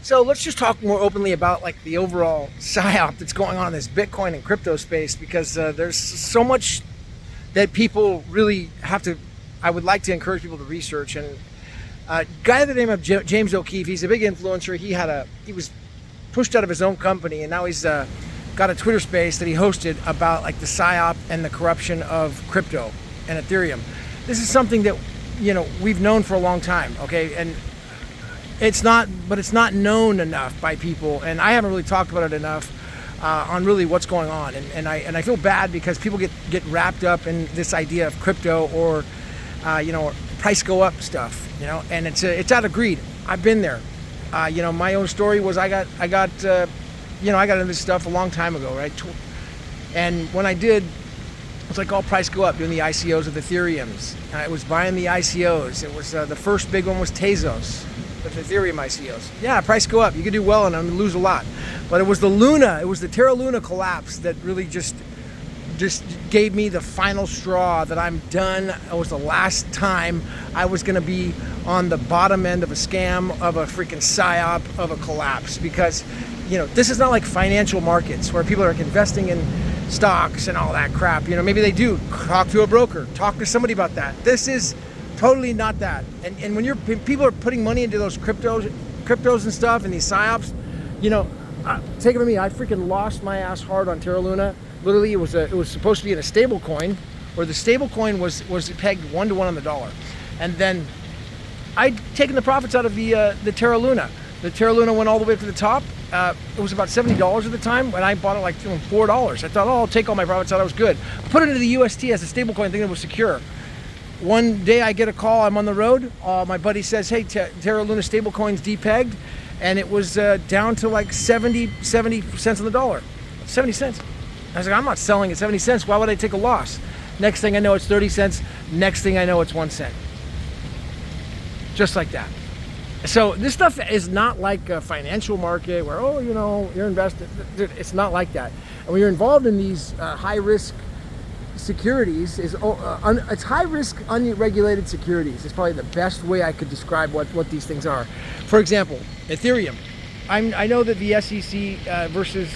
So let's just talk more openly about like the overall psyop that's going on in this Bitcoin and crypto space, because there's so much that people really have to, I would like to encourage people to research. And a guy by the name of James O'Keefe, he's a big influencer. He was pushed out of his own company, and now he's got a Twitter space that he hosted about like the psyop and the corruption of crypto and Ethereum. This is something that, we've known for a long time, okay? And it's not known enough by people, and I haven't really talked about it enough on really what's going on. And I feel bad because people get wrapped up in this idea of crypto or price go up stuff, and it's out of greed. I've been there. My own story was I got into this stuff a long time ago, right? And when I did, it's like all price go up, doing the ICOs of the Ethereums. I was buying the ICOs. It was the first big one was Tezos, the Ethereum ICOs. Yeah, price go up. You could do well and lose a lot. But it was the Terra LUNA collapse that really just gave me the final straw that I'm done. It was the last time I was going to be on the bottom end of a scam, of a freaking psyop, of a collapse. Because, this is not like financial markets where people are investing in stocks and all that crap. Maybe they do. Talk to a broker. Talk to somebody about that. This is totally not that. And when people are putting money into those cryptos and stuff and these psyops, take it from me, I freaking lost my ass hard on Terra LUNA. Literally, it was supposed to be in a stable coin, where the stable coin was pegged 1-to-1 on the dollar. And then I'd taken the profits out of the Terra LUNA. The Terra LUNA went all the way up to the top. It was about $70 at the time, when I bought it like $4. I thought, I'll take all my profits out, I was good. Put it into the UST as a stable coin, thinking it was secure. One day I get a call, I'm on the road. My buddy says, hey, Terra LUNA stable coin's depegged. And it was down to like 70 cents on the dollar. 70 cents. I was like, I'm not selling at 70 cents. Why would I take a loss? Next thing I know, it's 30 cents. Next thing I know, it's 1 cent. Just like that. So this stuff is not like a financial market where, you're invested. It's not like that. And when you're involved in these high-risk securities, it's high-risk, unregulated securities. It's probably the best way I could describe what these things are. For example, Ethereum. I know that the SEC versus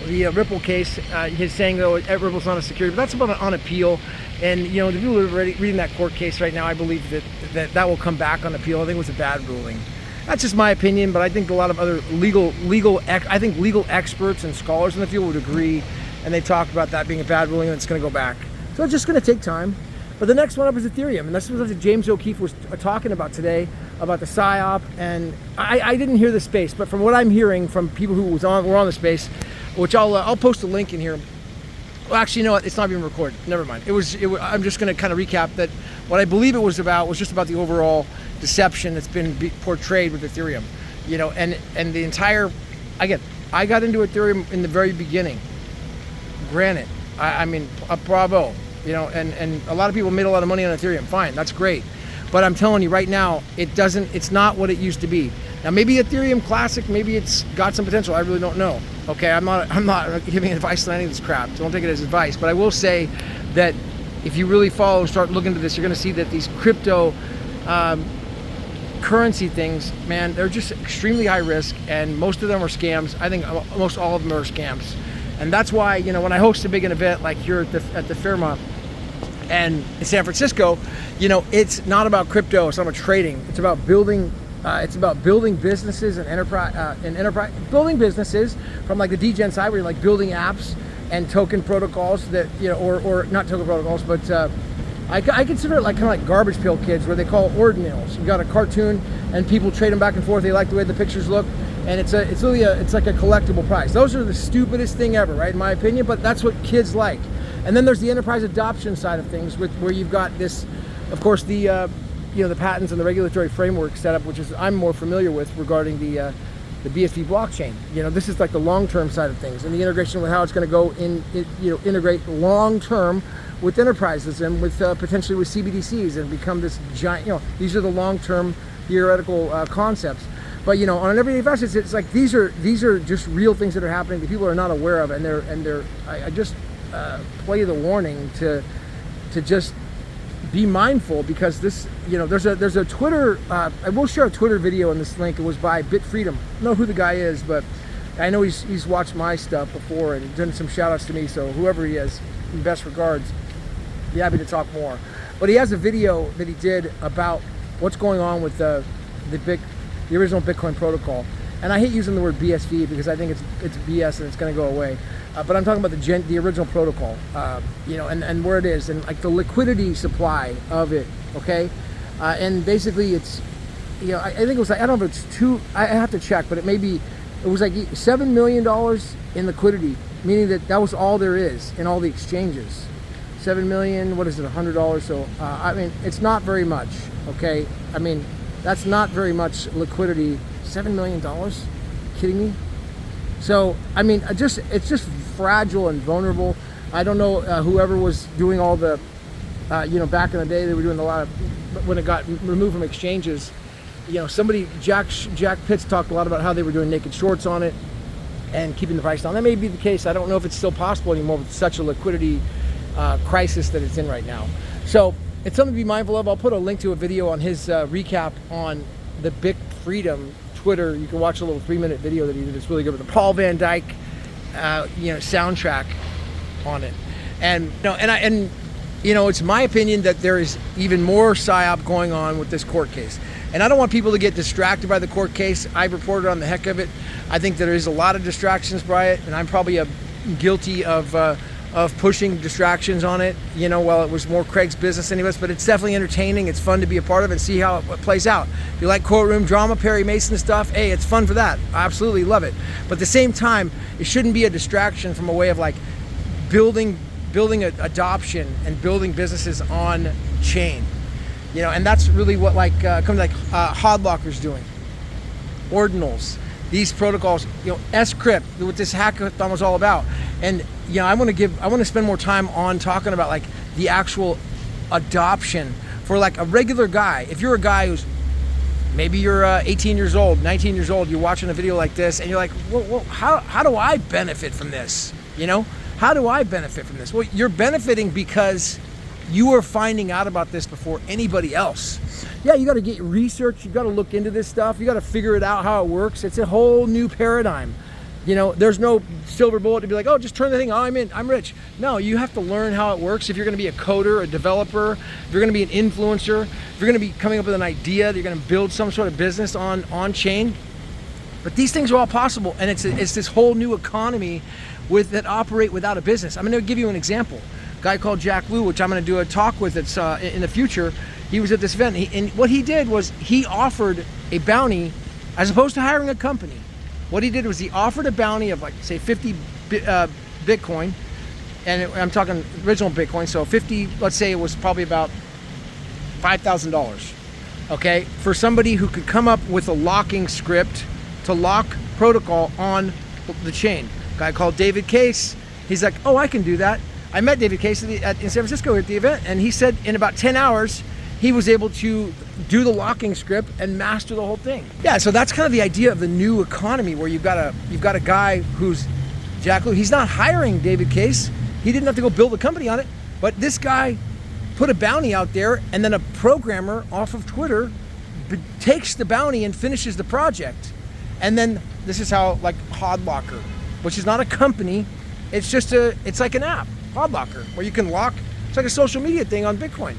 the Ripple case is saying, though, Ripple's not a security, but that's about on appeal. And, the people who are reading that court case right now, I believe that will come back on appeal. I think it was a bad ruling. That's just my opinion, but I think a lot of other legal experts and scholars in the field would agree, and they talked about that being a bad ruling and it's going to go back. So it's just going to take time. But the next one up is Ethereum, and that's what James O'Keefe was talking about today, about the psyop. And I didn't hear the space, but from what I'm hearing from people who were on the space, which I'll post a link in here. Well, actually, you know what? It's not even recorded. Never mind. I'm just going to kind of recap that what I believe it was just about the overall deception that's been portrayed with Ethereum. And the entire, again, I got into Ethereum in the very beginning. Granted, I mean, bravo. And a lot of people made a lot of money on Ethereum. Fine, that's great. But I'm telling you right now, it's not what it used to be. Now, maybe Ethereum Classic, maybe it's got some potential. I really don't know. Okay, I'm not giving advice on any of this crap. Don't take it as advice. But I will say that if you really start looking into this, you're going to see that these crypto currency things, man, they're just extremely high risk, and most of them are scams. I think almost all of them are scams. And that's why, when I host a big event like here at the Fairmont and in San Francisco, it's not about crypto. It's not about trading. It's about building. It's about building businesses and enterprise, building businesses from like the degen side, where you're like building apps and token protocols that, or not token protocols, but I consider it like kind of like garbage pail kids, where they call Ordinals. You got a cartoon and people trade them back and forth. They like the way the pictures look, and it's like a collectible prize. Those are the stupidest thing ever, right? In my opinion, but that's what kids like. And then there's the enterprise adoption side of things, where you've got this, of course, the patents and the regulatory framework setup, which is I'm more familiar with regarding the BSV blockchain. This is like the long-term side of things, and the integration with how it's going to go integrate long-term with enterprises and with potentially with CBDCs and become this giant. These are the long-term theoretical concepts. But on an everyday basis, it's like these are just real things that are happening that people are not aware of, and I just play the warning to just be mindful, because this, there's a Twitter, I will share a Twitter video in this link. It was by Bitfreedom. I don't know who the guy is, but I know he's watched my stuff before and done some shout outs to me. So whoever he is, in best regards, be happy to talk more. But he has a video that he did about what's going on with the original Bitcoin protocol. And I hate using the word BSV because I think it's BS and it's going to go away. But I'm talking about the original protocol, and where it is, and like the liquidity supply of it. Okay, and basically it's, I think it was like, I don't know if it's I have to check, but it was like $7 million in liquidity, meaning that was all there is in all the exchanges. 7 million, what is it, $100? So I mean, it's not very much. Okay, I mean, that's not very much liquidity. $7 million? Kidding me? So I mean, it's just fragile and vulnerable. I don't know whoever was doing all the, back in the day, they were doing a lot of, when it got removed from exchanges, Jack Pitts talked a lot about how they were doing naked shorts on it and keeping the price down. That may be the case. I don't know if it's still possible anymore with such a liquidity crisis that it's in right now. So it's something to be mindful of. I'll put a link to a video on his recap on the Bitfreedom Twitter. You can watch a little 3-minute video that he did. It's really good with the Paul Van Dyke soundtrack on it. And it's my opinion that there is even more psyop going on with this court case. And I don't want people to get distracted by the court case. I've reported on the heck of it. I think there is a lot of distractions by it, and I'm probably guilty of pushing distractions on it, while it was more Craig's business anyways, but it's definitely entertaining. It's fun to be a part of and see how it plays out. If you like courtroom drama, Perry Mason stuff, hey, it's fun for that. I absolutely love it. But at the same time, it shouldn't be a distraction from a way of like building adoption and building businesses on chain. And that's really what Hodlocker's doing. Ordinals, these protocols, Scrypt, what this hackathon was all about. And I want to spend more time on talking about like the actual adoption for like a regular guy. If you're a guy who's maybe you're 18 years old, 19 years old, you're watching a video like this and you're like, well, how do I benefit from this? How do I benefit from this? Well, you're benefiting because you are finding out about this before anybody else. Yeah, you got to get research. You got to look into this stuff. You got to figure it out how it works. It's a whole new paradigm. There's no silver bullet to be like, oh, just turn the thing on, I'm rich. No, you have to learn how it works. If you're going to be a coder, a developer, if you're going to be an influencer, if you're going to be coming up with an idea, that you're going to build some sort of business on chain. But these things are all possible, and it's this whole new economy that operate without a business. I'm going to give you an example. A guy called Jack Liu, which I'm going to do a talk with it's in the future. He was at this event, and what he did was he offered a bounty as opposed to hiring a company. What he did was he offered a bounty of like, say, 50 Bitcoin, and I'm talking original Bitcoin, so 50, let's say it was probably about $5,000, okay, for somebody who could come up with a locking script to lock protocol on the chain. A guy called David Case, he's like, oh, I can do that. I met David Case in San Francisco at the event, and he said in about 10 hours, he was able to do the locking script and master the whole thing. Yeah, so that's kind of the idea of the new economy, where you've got a guy who's Jack Liu. He's not hiring David Case. He didn't have to go build a company on it, but this guy put a bounty out there, and then a programmer off of Twitter takes the bounty and finishes the project. And then this is how, like, Hodlocker, which is not a company, it's like an app, Hodlocker, where you can lock. It's like a social media thing on Bitcoin,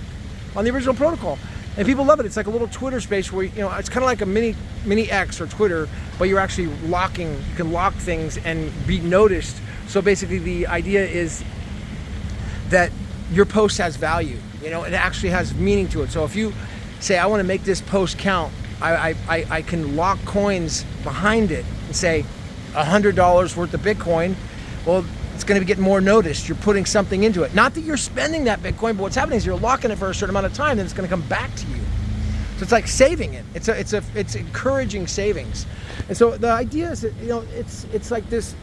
on the original protocol, and people love it. It's like a little Twitter space where it's kind of like a mini X or Twitter, but you're actually locking. You can lock things and be noticed. So basically, the idea is that your post has value. It actually has meaning to it. So if you say, I want to make this post count, I can lock coins behind it and say $100 worth of Bitcoin. Well, it's going to be getting more noticed. You're putting something into it. Not that you're spending that Bitcoin, but what's happening is you're locking it for a certain amount of time, then it's going to come back to you. So it's like saving it. It's encouraging savings. And so the idea is that it's like this,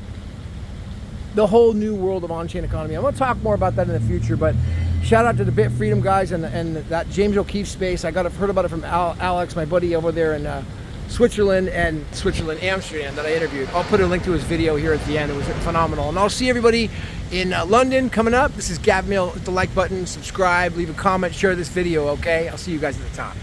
the whole new world of on-chain economy. I'm going to talk more about that in the future, but shout out to the Bitfreedom guys and that James O'Keefe space. I heard about it from Alex, my buddy over there in Switzerland and Switzerland, Amsterdam that I interviewed. I'll put a link to his video here at the end. It was phenomenal. And I'll see everybody in London coming up. This is Gavin Mehl. Hit the like button, subscribe, leave a comment, share this video, okay? I'll see you guys at the top.